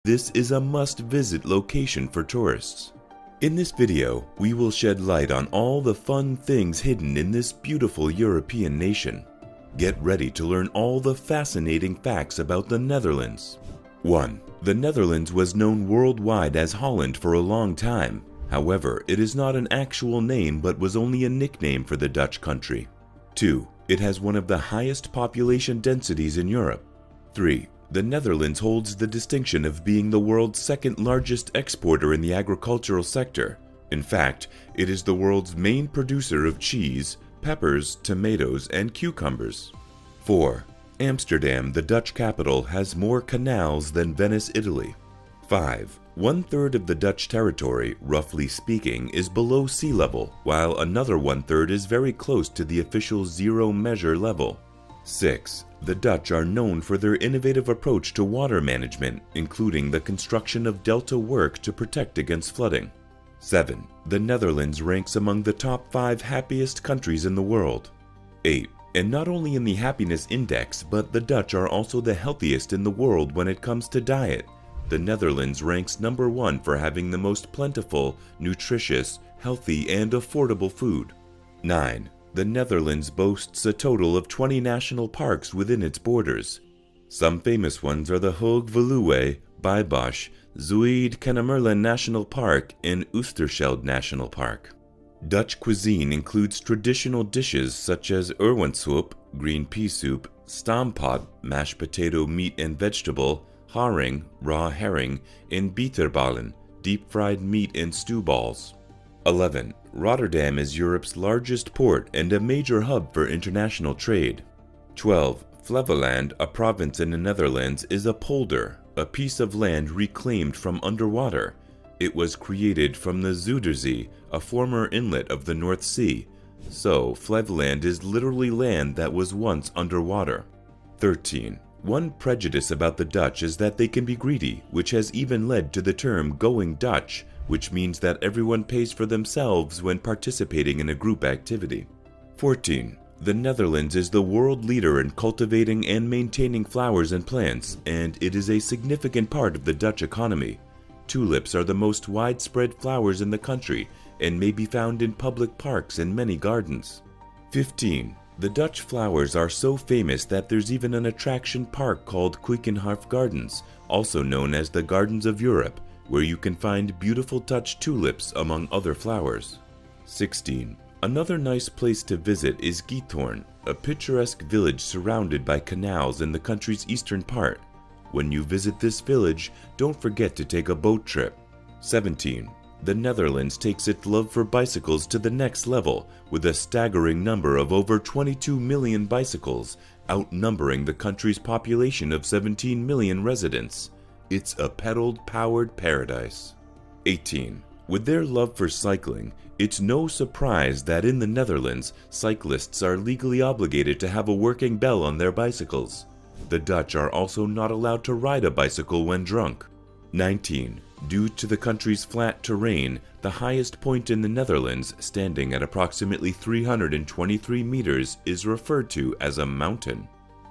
This is a must-visit location for tourists. In this video, we will shed light on all the fun things hidden in this beautiful European nation. Get ready to learn all the fascinating facts about the Netherlands. 1. The Netherlands was known worldwide as Holland for a long time. However, it is not an actual name but was only a nickname for the Dutch country. 2. It has one of the highest population densities in Europe. 3. The Netherlands holds the distinction of being the world's second largest exporter in the agricultural sector. In fact, it is the world's main producer of cheese, peppers, tomatoes, and cucumbers. 4. Amsterdam, the Dutch capital, has more canals than Venice, Italy. 5. 1/3 of the Dutch territory, roughly speaking, is below sea level, while another 1/3 is very close to the official zero measure level. 6. The Dutch are known for their innovative approach to water management, including the construction of delta work to protect against flooding. 7. The Netherlands ranks among the top 5 happiest countries in the world. 8. And not only in the happiness index, but the Dutch are also the healthiest in the world when it comes to diet. The Netherlands ranks number 1 for having the most plentiful, nutritious, healthy, and affordable food. 9. The Netherlands boasts a total of 20 national parks within its borders. Some famous ones are the Hoge Veluwe, Bijbosch, Zuid-Kennemerland National Park, and Oosterschelde National Park. Dutch cuisine includes traditional dishes such as urwenssoep, green pea soup, stamppot, mashed potato, meat and vegetable, haring, raw herring, and bitterballen, deep-fried meat and stew balls. 11. Rotterdam is Europe's largest port and a major hub for international trade. 12. Flevoland, a province in the Netherlands, is a polder, a piece of land reclaimed from underwater. It was created from the Zuiderzee, a former inlet of the North Sea. So, Flevoland is literally land that was once underwater. 13. One prejudice about the Dutch is that they can be greedy, which has even led to the term going Dutch, which means that everyone pays for themselves when participating in a group activity. 14. The Netherlands is the world leader in cultivating and maintaining flowers and plants, and it is a significant part of the Dutch economy. Tulips are the most widespread flowers in the country and may be found in public parks and many gardens. 15. The Dutch flowers are so famous that there's even an attraction park called Keukenhof Gardens, also known as the Gardens of Europe, where you can find beautiful Dutch tulips among other flowers. 16. Another nice place to visit is Giethoorn, a picturesque village surrounded by canals in the country's eastern part. When you visit this village, don't forget to take a boat trip. 17. The Netherlands takes its love for bicycles to the next level, with a staggering number of over 22 million bicycles, outnumbering the country's population of 17 million residents. It's a pedal-powered paradise. 18. With their love for cycling, it's no surprise that in the Netherlands, cyclists are legally obligated to have a working bell on their bicycles. The Dutch are also not allowed to ride a bicycle when drunk. 19. Due to the country's flat terrain, the highest point in the Netherlands, standing at approximately 323 meters, is referred to as a mountain.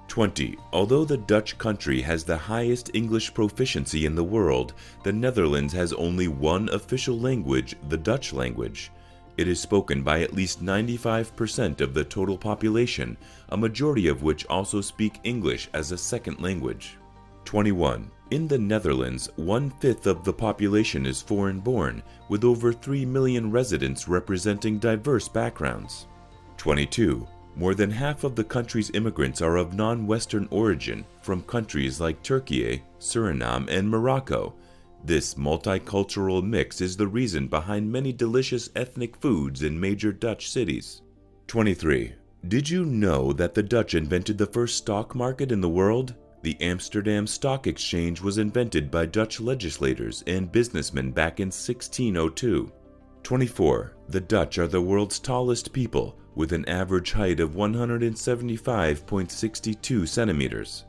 20. Although the Dutch country has the highest English proficiency in the world, the Netherlands has only one official language, the Dutch language. It is spoken by at least 95% of the total population, a majority of which also speak English as a second language. 21. In the Netherlands, 1/5 of the population is foreign-born, with over 3 million residents representing diverse backgrounds. 22. More than half of the country's immigrants are of non-Western origin, from countries like Turkey, Suriname, and Morocco. This multicultural mix is the reason behind many delicious ethnic foods in major Dutch cities. 23. Did you know that the Dutch invented the first stock market in the world? The Amsterdam Stock Exchange was invented by Dutch legislators and businessmen back in 1602. 24. The Dutch are the world's tallest people, with an average height of 175.62 centimeters.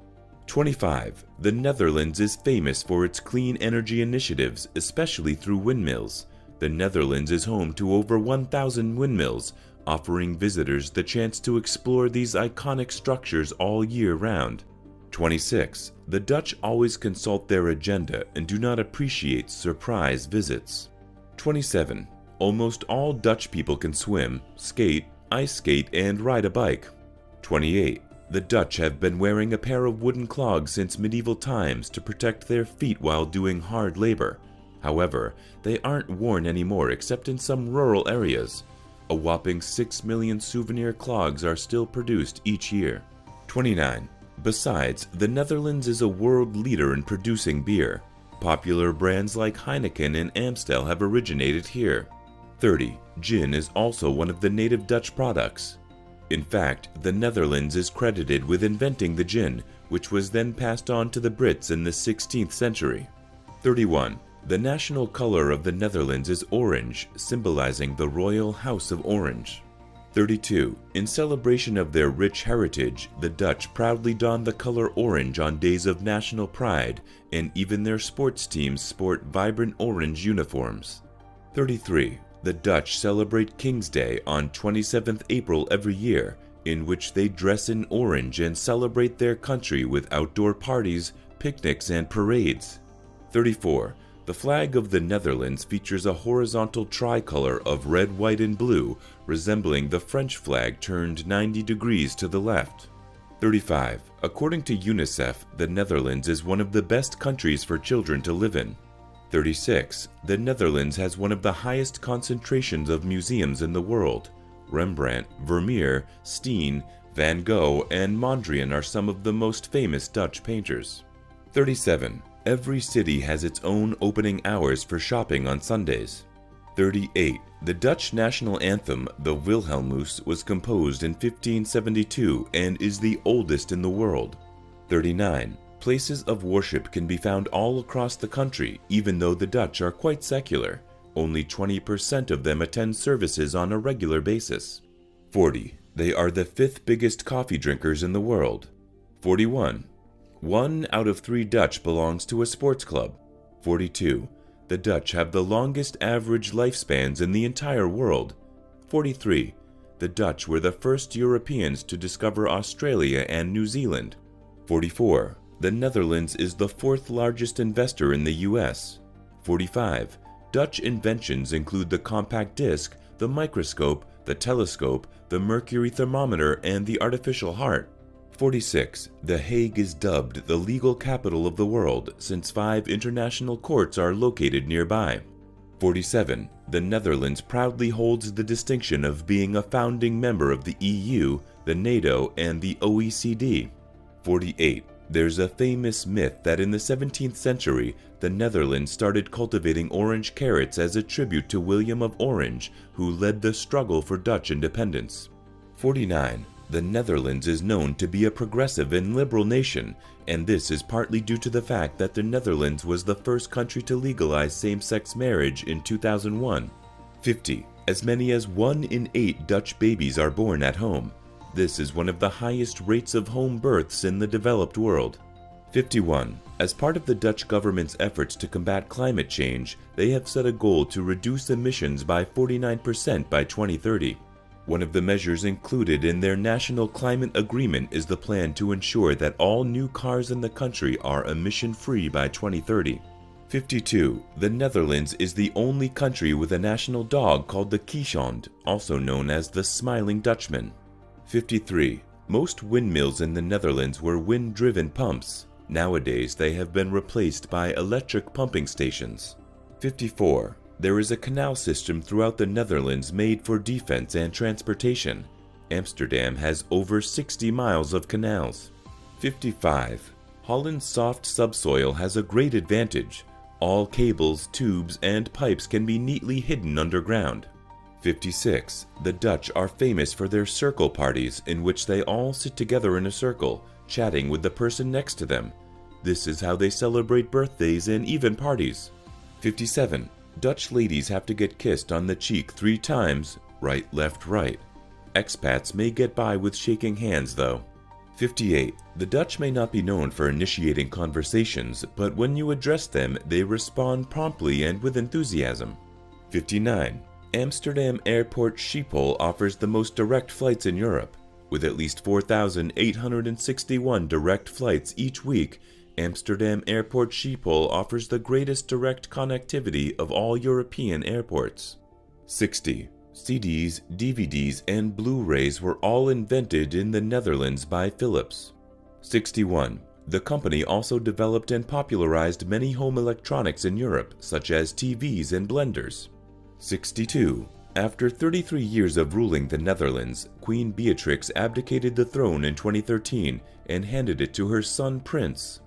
25. The Netherlands is famous for its clean energy initiatives, especially through windmills. The Netherlands is home to over 1,000 windmills, offering visitors the chance to explore these iconic structures all year round. 26. The Dutch always consult their agenda and do not appreciate surprise visits. 27. Almost all Dutch people can swim, skate, ice skate, and ride a bike. 28. The Dutch have been wearing a pair of wooden clogs since medieval times to protect their feet while doing hard labor. However, they aren't worn anymore except in some rural areas. A whopping 6 million souvenir clogs are still produced each year. 29. Besides, the Netherlands is a world leader in producing beer. Popular brands like Heineken and Amstel have originated here. 30. Gin is also one of the native Dutch products. In fact, the Netherlands is credited with inventing the gin, which was then passed on to the Brits in the 16th century. 31. The national color of the Netherlands is orange, symbolizing the royal House of Orange. 32. In celebration of their rich heritage, the Dutch proudly don the color orange on days of national pride, and even their sports teams sport vibrant orange uniforms. 33. The Dutch celebrate King's Day on 27th April every year, in which they dress in orange and celebrate their country with outdoor parties, picnics, and parades. 34. The flag of the Netherlands features a horizontal tricolor of red, white, and blue, resembling the French flag turned 90 degrees to the left. 35. According to UNICEF, the Netherlands is one of the best countries for children to live in. 36. The Netherlands has one of the highest concentrations of museums in the world. Rembrandt, Vermeer, Steen, Van Gogh, and Mondrian are some of the most famous Dutch painters. 37. Every city has its own opening hours for shopping on Sundays. 38. The Dutch national anthem, the Wilhelmus, was composed in 1572 and is the oldest in the world. 39. Places of worship can be found all across the country, even though the Dutch are quite secular. Only 20% of them attend services on a regular basis. 40. They are the 5th biggest coffee drinkers in the world. 41. 1 out of 3 Dutch belongs to a sports club. 42. The Dutch have the longest average lifespans in the entire world. 43. The Dutch were the first Europeans to discover Australia and New Zealand. 44. The Netherlands is the 4th largest investor in the US. 45. Dutch inventions include the compact disc, the microscope, the telescope, the mercury thermometer, and the artificial heart. 46. The Hague is dubbed the legal capital of the world since 5 international courts are located nearby. 47. The Netherlands proudly holds the distinction of being a founding member of the EU, the NATO, and the OECD. 48. There's a famous myth that in the 17th century, the Netherlands started cultivating orange carrots as a tribute to William of Orange, who led the struggle for Dutch independence. 49. The Netherlands is known to be a progressive and liberal nation, and this is partly due to the fact that the Netherlands was the first country to legalize same-sex marriage in 2001. 50. As many as 1 in 8 Dutch babies are born at home. This is one of the highest rates of home births in the developed world. 51. As part of the Dutch government's efforts to combat climate change, they have set a goal to reduce emissions by 49% by 2030. One of the measures included in their National Climate Agreement is the plan to ensure that all new cars in the country are emission-free by 2030. 52. The Netherlands is the only country with a national dog called the Keeshond, also known as the Smiling Dutchman. 53. Most windmills in the Netherlands were wind-driven pumps. Nowadays, they have been replaced by electric pumping stations. 54. There is a canal system throughout the Netherlands made for defense and transportation. Amsterdam has over 60 miles of canals. 55. Holland's soft subsoil has a great advantage. All cables, tubes, and pipes can be neatly hidden underground. 56. The Dutch are famous for their circle parties in which they all sit together in a circle, chatting with the person next to them. This is how they celebrate birthdays and even parties. 57. Dutch ladies have to get kissed on the cheek 3 times, right, left, right. Expats may get by with shaking hands though. 58. The Dutch may not be known for initiating conversations, but when you address them, they respond promptly and with enthusiasm. 59. Amsterdam Airport Schiphol offers the most direct flights in Europe. With at least 4,861 direct flights each week, Amsterdam Airport Schiphol offers the greatest direct connectivity of all European airports. 60. CDs, DVDs, and Blu-rays were all invented in the Netherlands by Philips. 61. The company also developed and popularized many home electronics in Europe, such as TVs and blenders. 62. After 33 years of ruling the Netherlands, Queen Beatrix abdicated the throne in 2013 and handed it to her son Prince.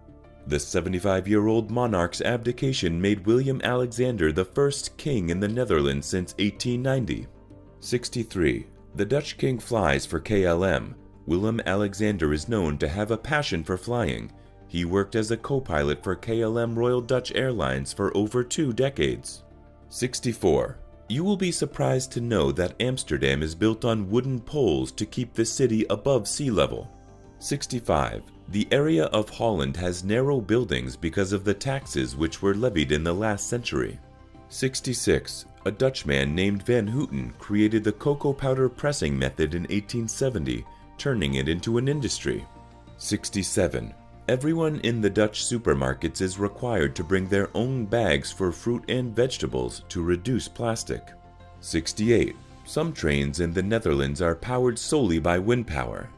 The 75-year-old monarch's abdication made William Alexander the first king in the Netherlands since 1890. 63. The Dutch king flies for KLM. Willem Alexander is known to have a passion for flying. He worked as a co-pilot for KLM Royal Dutch Airlines for over 2 decades. 64. You will be surprised to know that Amsterdam is built on wooden poles to keep the city above sea level. 65. The area of Holland has narrow buildings because of the taxes which were levied in the last century. 66. A Dutchman named Van Houten created the cocoa powder pressing method in 1870, turning it into an industry. 67. Everyone in the Dutch supermarkets is required to bring their own bags for fruit and vegetables to reduce plastic. 68. Some trains in the Netherlands are powered solely by wind power.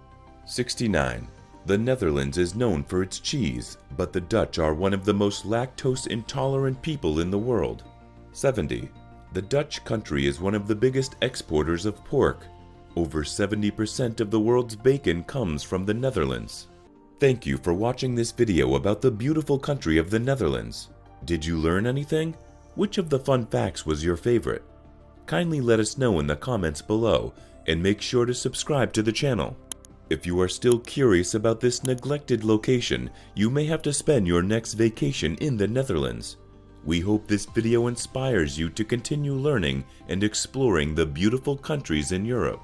69. The Netherlands is known for its cheese, but the Dutch are one of the most lactose-intolerant people in the world. 70. The Dutch country is one of the biggest exporters of pork. Over 70% of the world's bacon comes from the Netherlands. Thank you for watching this video about the beautiful country of the Netherlands. Did you learn anything? Which of the fun facts was your favorite? Kindly let us know in the comments below, and make sure to subscribe to the channel. If you are still curious about this neglected location, you may have to spend your next vacation in the Netherlands. We hope this video inspires you to continue learning and exploring the beautiful countries in Europe.